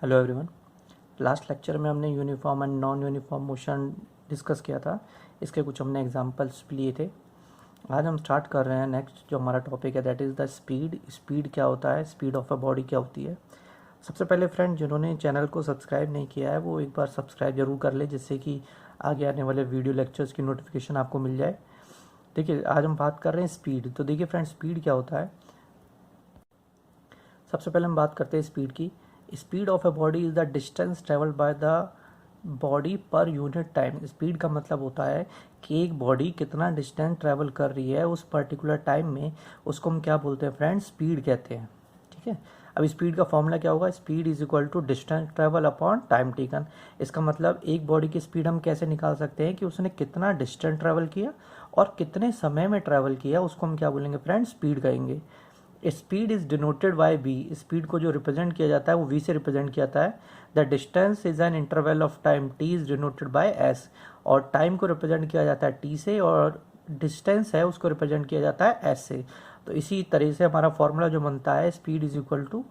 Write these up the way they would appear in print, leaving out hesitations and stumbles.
Hello everyone. Last lecture में हमने uniform and non uniform motion discuss किया था। इसके कुछ हमने एग्जांपल्स भी लिए थे। आज हम स्टार्ट कर रहे हैं नेक्स्ट जो हमारा टॉपिक है, that is the speed. Speed क्या होता है, स्पीड ऑफ अ बॉडी क्या होती है। सबसे पहले फ्रेंड, जिन्होंने चैनल को सब्सक्राइब नहीं किया है वो एक बार सब्सक्राइब जरूर कर ले, जिससे कि आगे आने वाले वीडियो लेक्चर्स की नोटिफिकेशन आपको मिल जाए। देखिए, आज हम बात कर रहे हैं स्पीड। तो देखिए फ्रेंड, स्पीड क्या होता है। सबसे पहले हम बात करते हैं स्पीड की। Speed of a body is the distance travelled by the body per unit time. Speed का मतलब होता है कि एक बॉडी कितना डिस्टेंस ट्रेवल कर रही है उस पर्टिकुलर टाइम में, उसको हम क्या बोलते हैं फ्रेंड, स्पीड कहते हैं। ठीक है। अब स्पीड का फॉर्मूला क्या होगा, speed is equal to distance travel upon time taken. इसका मतलब एक बॉडी की स्पीड हम कैसे निकाल सकते हैं कि उसने कितना डिस्टेंस ट्रेवल किया और कितने समय में ट्रेवल किया, उसको हम क्या बोलेंगे फ्रेंड, स्पीड कहेंगे। Speed is denoted by V. Speed को जो रिप्रेजेंट किया जाता है वो वी से रिप्रेजेंट किया जाता है। The distance is an interval of time, T is denoted by S. और टाइम को रिप्रेजेंट किया जाता है टी से, और डिस्टेंस है उसको रिप्रेजेंट किया जाता है एस से। तो इसी तरह से हमारा फॉर्मूला जो बनता है स्पीड इज इक्वल टू,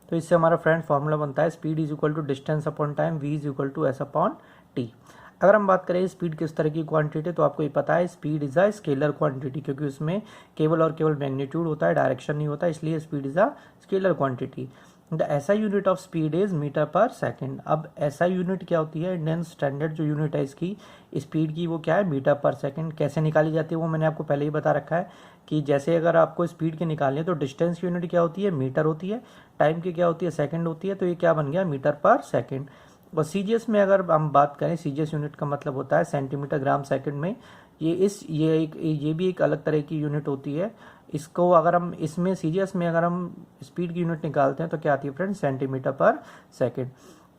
तो इससे हमारा फ्रेंड फॉर्मूला बनता है speed is equal to distance upon time, V is equal to S upon T. अगर हम बात करें स्पीड किस तरह की क्वांटिटी, तो आपको ये पता है speed is a scalar quantity, क्योंकि उसमें केवल और केवल मैग्नीट्यूड होता है, डायरेक्शन नहीं होता, इसलिए speed is a scalar quantity. The SI unit of speed is metre per second. अब एसआई यूनिट क्या होती है, इंडियन स्टैंडर्ड जो यूनिट है इसकी स्पीड की, वो क्या है, मीटर पर सेकंड। कैसे निकाली जाती है वो मैंने आपको पहले ही बता रखा है कि जैसे अगर आपको स्पीड की निकालनी है तो डिस्टेंस की यूनिट क्या होती है, मीटर होती है, टाइम की क्या होती है, सेकंड होती है। तो ये क्या बन गया, मीटर पर सेकंड। और सीजीएस में अगर हम बात करें, सीजीएस यूनिट का मतलब होता है सेंटीमीटर ग्राम सेकंड में। ये भी एक अलग तरह की यूनिट होती है। इसको अगर हम इसमें सीजीएस में अगर हम स्पीड की यूनिट निकालते हैं तो क्या आती है फ्रेंड, सेंटीमीटर पर second.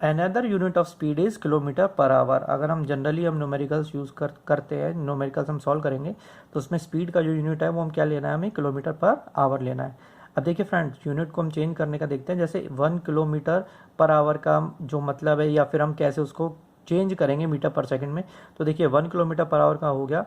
Another unit of speed is kilometre per hour. अगर हम जनरली हम न्यूमेरिकल्स यूज करते हैं, न्यूमेरिकल्स हम सॉल्व करेंगे तो उसमें स्पीड का जो यूनिट है वो हम क्या लेना है, हमें किलोमीटर पर आवर लेना है। अब देखिए फ्रेंड्स, यूनिट को हम चेंज करने का देखते हैं। जैसे 1 किलोमीटर पर आवर का जो मतलब है, या फिर हम कैसे उसको चेंज करेंगे मीटर पर सेकंड में। तो देखिए 1 किलोमीटर पर आवर का हो गया,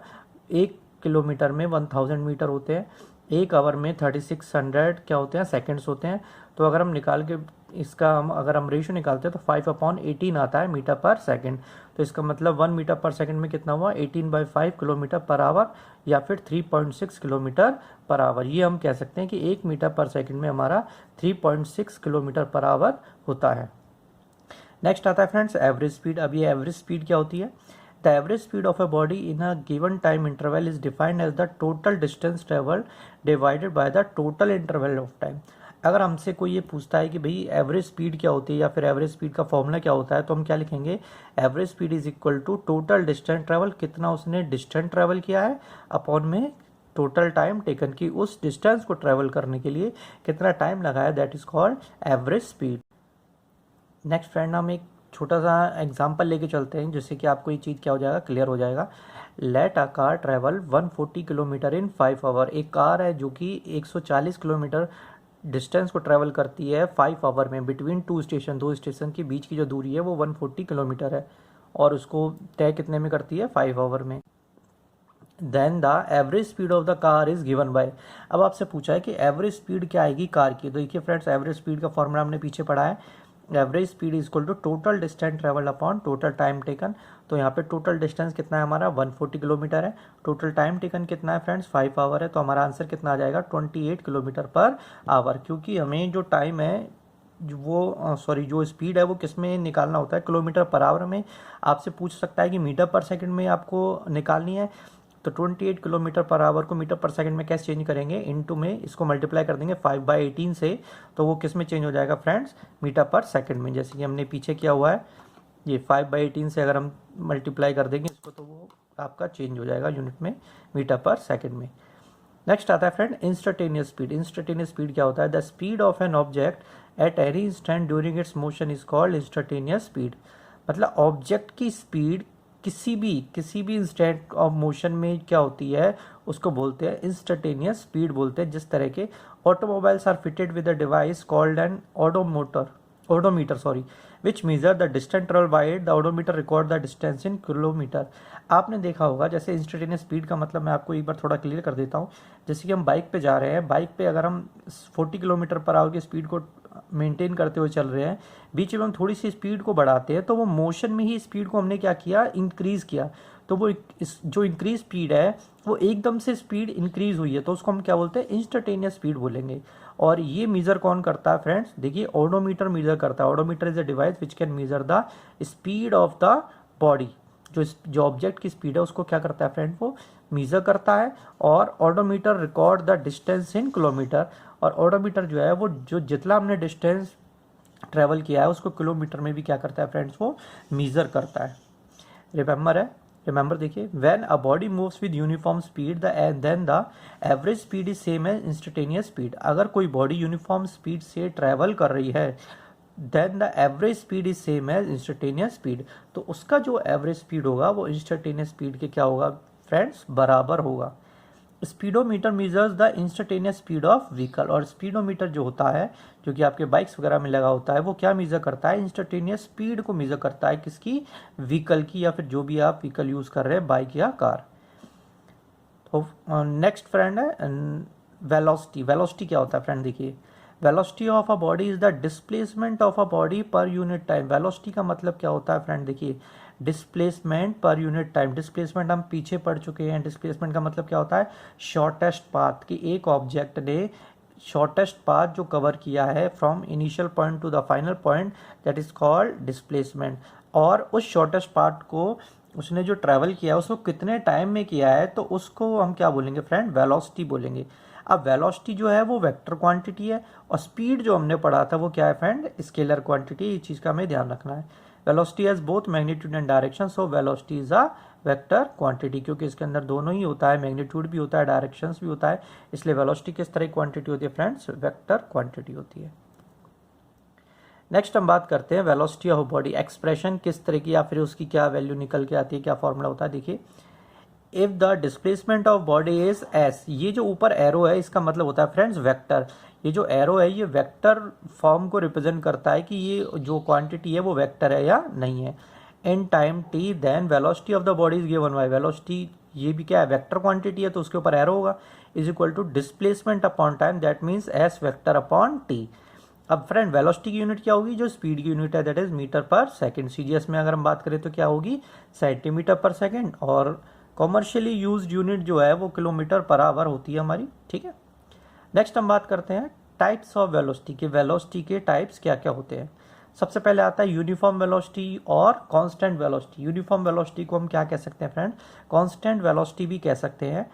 1 किलोमीटर में 1000 मीटर होते हैं, 1 आवर में 3600 क्या होते हैं, सेकंड्स होते हैं। तो अगर हम निकाल के इसका अगर हम रेशियो निकालते हैं तो 5/18 आता है मीटर पर सेकंड। तो इसका मतलब 1 मीटर पर सेकंड में कितना हुआ, 18/5 किलोमीटर पर आवर, या फिर 3.6 किलोमीटर पर आवर। ये हम कह सकते हैं कि 1 मीटर पर सेकंड में हमारा 3.6 किलोमीटर पर आवर होता है। नेक्स्ट आता है फ्रेंड्स एवरेज स्पीड। अब ये एवरेज स्पीड क्या होती है, the average speed of a body in a given time interval is defined as the total distance travelled divided by the total interval of time. अगर हमसे कोई ये पूछता है कि भाई एवरेज स्पीड क्या होती है या फिर एवरेज स्पीड का फॉर्मूला क्या होता है, तो हम क्या लिखेंगे, average speed is equal to total distance travel, कितना उसने डिस्टेंस ट्रेवल किया है, अपॉन में टोटल टाइम टेकन, की उस डिस्टेंस को ट्रेवल करने के लिए कितना टाइम लगाया, that is called average speed. Next friend, हम एक छोटा सा एग्जांपल लेके चलते हैं जिससे कि आपको ये चीज़ क्या हो जाएगा, क्लियर हो जाएगा। Let a car travel 140 kilometre in 5 hour. एक कार है जो कि 140 किलोमीटर डिस्टेंस को ट्रेवल करती है 5 आवर में, बिटवीन टू स्टेशन, दो स्टेशन के बीच की जो दूरी है वो 140 किलोमीटर है, और उसको तय कितने में करती है, 5 आवर में। Then the average speed of the car is given by. अब आपसे पूछा है कि एवरेज स्पीड क्या आएगी कार की। तो देखिए फ्रेंड्स, एवरेज स्पीड का फॉर्मूला हमने पीछे पढ़ा है, average speed is equal to total distance travel upon total time taken. तो यहाँ पे टोटल डिस्टेंस कितना है हमारा, 140 किलोमीटर है, टोटल टाइम टेकन कितना है फ्रेंड्स, 5 आवर है। तो हमारा आंसर कितना आ जाएगा, 28 किलोमीटर पर आवर। क्योंकि हमें जो टाइम है वो जो स्पीड है वो किस में निकालना होता है, किलोमीटर पर आवर में। आपसे पूछ सकता है कि मीटर पर सेकंड में आपको निकालनी है, तो 28 किलोमीटर पर आवर को मीटर पर सेकंड में कैसे चेंज करेंगे, इनटू में इसको मल्टीप्लाई कर देंगे 5/18 से, तो वो किस में चेंज हो जाएगा फ्रेंड्स, मीटर पर सेकंड में। जैसे कि हमने पीछे किया हुआ है, ये 5/18 से अगर हम मल्टीप्लाई कर देंगे इसको, तो वो आपका चेंज हो जाएगा यूनिट में, मीटर पर सेकंड में। नेक्स्ट आता है friend instantaneous speed. Instantaneous speed क्या होता है, the speed of an object at any instant during its motion is called instantaneous speed. मतलब ऑब्जेक्ट की स्पीड किसी भी इंस्टेंट ऑफ मोशन में क्या होती है, उसको बोलते हैं इंस्टेंटेनियस स्पीड बोलते हैं। जिस तरह के automobiles are fitted with a device called an odometer which measure the distance travelled by it, the odometer record the distance in kilometre. आपने देखा होगा, जैसे इंस्टेंटेनियस स्पीड का मतलब मैं आपको एक बार थोड़ा क्लियर कर देता हूँ। जैसे कि हम बाइक पे जा रहे हैं, बाइक पे अगर हम 40 किलोमीटर पर आवर की स्पीड को मेंटेन करते हुए चल रहे हैं, बीच में हम थोड़ी सी स्पीड को बढ़ाते हैं, तो वो मोशन में ही स्पीड को हमने क्या किया, इंक्रीज़ किया। तो वो जो इंक्रीज स्पीड है वो एकदम से स्पीड इंक्रीज हुई है, तो उसको हम क्या बोलते हैं, इंस्टेंटेनियस स्पीड बोलेंगे। और ये मेजर कौन करता है फ्रेंड्स, देखिए ओडोमीटर मेजर करता है। Odometer is a device which can measure the speed of the body. जो ऑब्जेक्ट की स्पीड है उसको क्या करता है फ्रेंड, वो मेजर करता है। और odometer record the distance in kilometre. और ओडोमीटर जो है वो जो जितना हमने डिस्टेंस ट्रेवल किया है उसको किलोमीटर में भी क्या करता है फ्रेंड्स, वो मेजर करता है। रिमेंबर देखिए, when a body moves with uniform speed then the average speed is same as instantaneous speed. अगर कोई बॉडी यूनिफॉर्म स्पीड से ट्रेवल कर रही है then the average speed is same as instantaneous speed, तो उसका जो एवरेज स्पीड होगा वो इंस्टेंटेनियस स्पीड के क्या होगा फ्रेंड्स, बराबर होगा। Speedometer measures the instantaneous speed of vehicle. और स्पीडोमीटर जो होता है, जो कि आपके बाइक्स वगैरह में लगा होता है, वो क्या मेजर करता है, इंस्टेंटेनियस स्पीड को मेजर करता है, किसकी, व्हीकल की, या फिर जो भी आप व्हीकल यूज कर रहे हैं, बाइक या कार। तो नेक्स्ट फ्रेंड है वेलोसिटी। वेलोसिटी क्या होता है फ्रेंड, देखिए, velocity of a body is the displacement of a body per unit time. Velocity का मतलब क्या होता है फ्रेंड, देखिए, displacement per unit time. Displacement हम पीछे पढ़ चुके हैं। डिस्प्लेसमेंट का मतलब क्या होता है, शॉर्टेस्ट पाथ, कि एक ऑब्जेक्ट ने शॉर्टेस्ट पाथ जो कवर किया है from initial point two the final point, that is called displacement. और उस शॉर्टेस्ट पाथ को उसने जो ट्रैवल किया उसको कितने टाइम में किया है, तो उसको हम क्या बोलेंगे फ्रेंड, वेलोसिटी बोलेंगे। अब वेलोसिटी जो है वो वेक्टर क्वांटिटी है, और स्पीड जो हमने पढ़ा था वो क्या है फ्रेंड, स्केलर क्वांटिटी। ये चीज़ का हमें ध्यान रखना है। Velocity has both magnitude and direction, so velocity is a vector quantity, क्योंकि इसके अंदर दोनों ही होता है, मैग्नीट्यूड भी होता है, डायरेक्शंस भी होता है, इसलिए वेलोसिटी किस तरह की क्वांटिटी होती है फ्रेंड्स, वेक्टर क्वांटिटी होती है। नेक्स्ट हम बात करते हैं वेलोसिटी ऑफ बॉडी। एक्सप्रेशन किस तरह की, या फिर उसकी क्या वैल्यू निकल के आती है, क्या फॉर्मूला होता है, देखिए, if the displacement of body is S. ये जो ऊपर एरो है इसका मतलब होता है फ्रेंड्स वेक्टर। ये जो एरो है ये वेक्टर फॉर्म को रिप्रेजेंट करता है कि ये जो क्वांटिटी है वो वेक्टर है या नहीं है। In time T then velocity of the body is given by velocity, ये भी क्या है, वेक्टर क्वांटिटी है, तो उसके ऊपर एरो होगा, is equal to displacement upon time, that means S vector upon T. अब फ्रेंड वेलोसिटी की यूनिट क्या होगी, जो स्पीड की यूनिट है, that is metre per second. CGS में अगर हम बात करें तो क्या होगी, सेंटीमीटर पर सेकंड। और कॉमर्शियली यूज्ड यूनिट जो है वो किलोमीटर पर आवर होती है हमारी, ठीक है। नेक्स्ट हम बात करते हैं टाइप्स ऑफ वेलोसिटी के। वेलोसिटी के टाइप्स क्या क्या होते हैं। सबसे पहले आता है यूनिफॉर्म वेलोसिटी और कांस्टेंट वेलोसिटी। यूनिफॉर्म वेलोसिटी को हम क्या कह सकते हैं फ्रेंड, कांस्टेंट वेलोसिटी भी कह सकते हैं।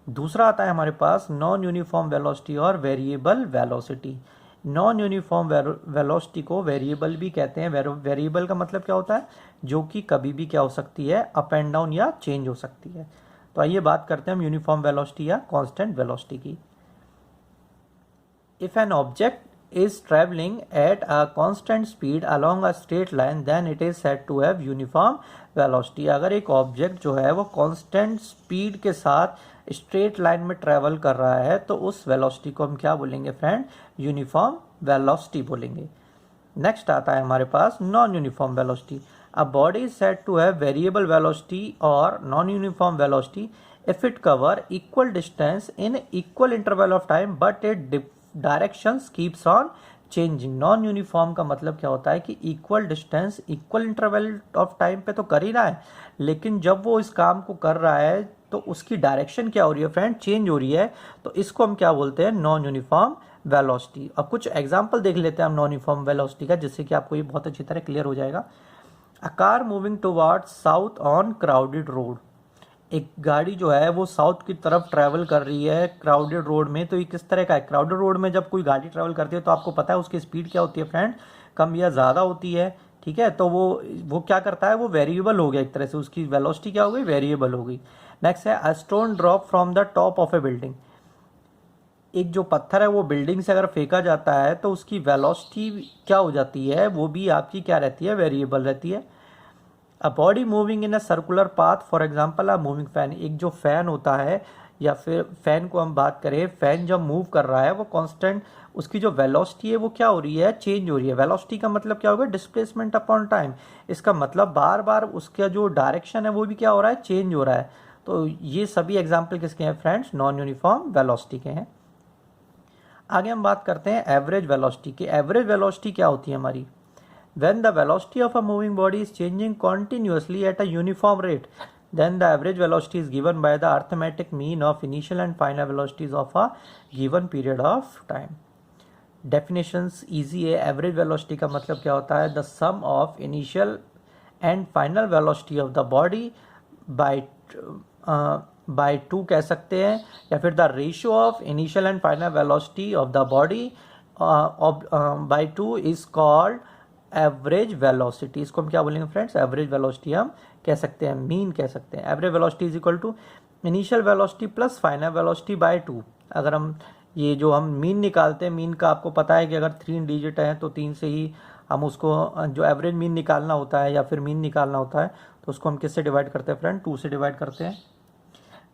दूसरा आता है हमारे पास नॉन यूनिफॉर्म वेलोसिटी और variable velocity. Non uniform velocity को वेरिएबल भी कहते हैं। वेरिएबल का मतलब क्या होता है, जो कि कभी भी क्या हो सकती है, अप एंड डाउन या चेंज हो सकती है। तो आइए बात करते हैं हम यूनिफॉर्म वेलोसिटी या कांस्टेंट वेलोसिटी की। If an object is traveling at a constant speed along a straight line then it is said to have uniform velocity। अगर एक ऑब्जेक्ट जो है वो कांस्टेंट स्पीड के साथ स्ट्रेट लाइन में ट्रेवल कर रहा है तो उस वेलोसिटी को हम क्या बोलेंगे फ्रेंड, यूनिफॉर्म वेलोसिटी बोलेंगे। नेक्स्ट आता है हमारे पास non uniform velocity. A body is said to have variable velocity और non uniform velocity if it cover equal distance in equal interval of time but it directions keeps on changing. Non uniform का मतलब क्या होता है कि equal distance equal interval of time पे तो कर ही रहा है, लेकिन जब वो इस काम को कर रहा है तो उसकी डायरेक्शन क्या हो रही है फ्रेंड, चेंज हो रही है। तो इसको हम क्या बोलते हैं, नॉन यूनिफॉर्म वेलोसिटी। अब कुछ एग्जांपल देख लेते हैं हम नॉन यूनिफॉर्म वेलोसिटी का, जिससे कि आपको ये बहुत अच्छी तरह क्लियर हो जाएगा। A car moving towards south on crowded road. एक गाड़ी जो है वो साउथ की तरफ ट्रैवल कर रही है क्राउडेड रोड में। तो ये किस तरह का है, क्राउडेड रोड में जब कोई गाड़ी ट्रैवल करती है तो आपको पता है उसकी स्पीड क्या होती है फ्रेंड, कम या ज़्यादा होती है, ठीक है। तो वो क्या करता है, वो वेरिएबल हो गया एक तरह से, उसकी वेलोसिटी क्या हो गई, वेरिएबल हो गई। नेक्स्ट है a stone drop from the top of A building. एक जो पत्थर है वो बिल्डिंग से अगर फेंका जाता है तो उसकी वेलोसिटी क्या हो जाती है, वो भी आपकी क्या रहती है, वेरिएबल रहती है। A body moving in a circular path, for example a moving fan. एक जो फैन होता है या फिर फैन को हम बात करें, फैन जब मूव कर रहा है वो कांस्टेंट, उसकी जो वेलोसिटी है वो क्या हो रही है, चेंज हो रही है। वेलोसिटी का मतलब क्या होगा, डिस्प्लेसमेंट अपॉन टाइम। इसका मतलब बार बार उसका जो डायरेक्शन है वो भी क्या हो रहा है, चेंज हो रहा है। तो ये सभी एग्जाम्पल किसके हैं फ्रेंड्स, नॉन यूनिफॉर्म वेलोसिटी के हैं। आगे हम बात करते हैं एवरेज वेलोसिटी की। एवरेज वेलोसिटी क्या होती है हमारी? When the velocity of a moving body is changing continuously at a uniform rate, then the average velocity is given by the arithmetic mean of initial and final velocities of a given period of time. Definitions easy है। Average velocity का मतलब क्या होता है? The sum of initial and final velocity of the body by two कह सकते हैं, या फिर the ratio of initial and final velocity of the body by two is called average velocity. इसको हम क्या बोलेंगे फ्रेंड्स? एवरेज वेलोसिटी हम कह सकते हैं, मीन कह सकते हैं। Average velocity is equal to initial velocity plus final velocity by two. अगर हम ये जो हम मीन निकालते हैं, मीन का आपको पता है कि अगर 3 डिजिट है तो 3 से ही हम उसको जो एवरेज मीन निकालना होता है या फिर मीन निकालना होता है तो उसको हम किससे डिवाइड करते हैं फ्रेंड? 2 से डिवाइड करते हैं।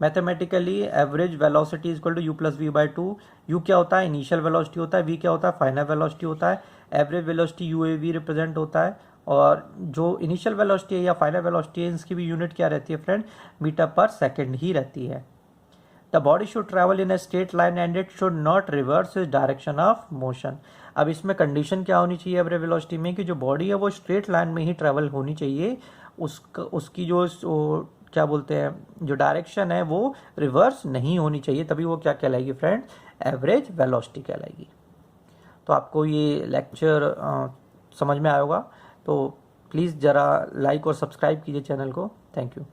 Mathematically average velocity is equal to U plus V by two. U क्या होता है? इनिशियल वेलोसिटी होता है। वी क्या होता है? फाइनल वेलोसिटी होता है। Average velocity U A V represent होता है, और जो इनिशियल वेलोसिटी है या फाइनल वेलोसिटी है इसकी भी यूनिट क्या रहती है फ्रेंड? मीटर पर सेकेंड ही रहती है। The body should travel in a straight line and it should not reverse is direction of motion. अब इसमें कंडीशन क्या होनी चाहिए एवरेज वेलोसिटी में? कि जो बॉडी है वो स्ट्रेट लाइन में ही ट्रैवल होनी चाहिए, उसकी जो क्या बोलते हैं, जो डायरेक्शन है वो रिवर्स नहीं होनी चाहिए, तभी वो क्या कहलाएगी फ्रेंड? एवरेज वेलोसिटी कहलाएगी। तो आपको ये लेक्चर समझ में आया होगा, तो प्लीज़ ज़रा लाइक और सब्सक्राइब कीजिए चैनल को। Thank you.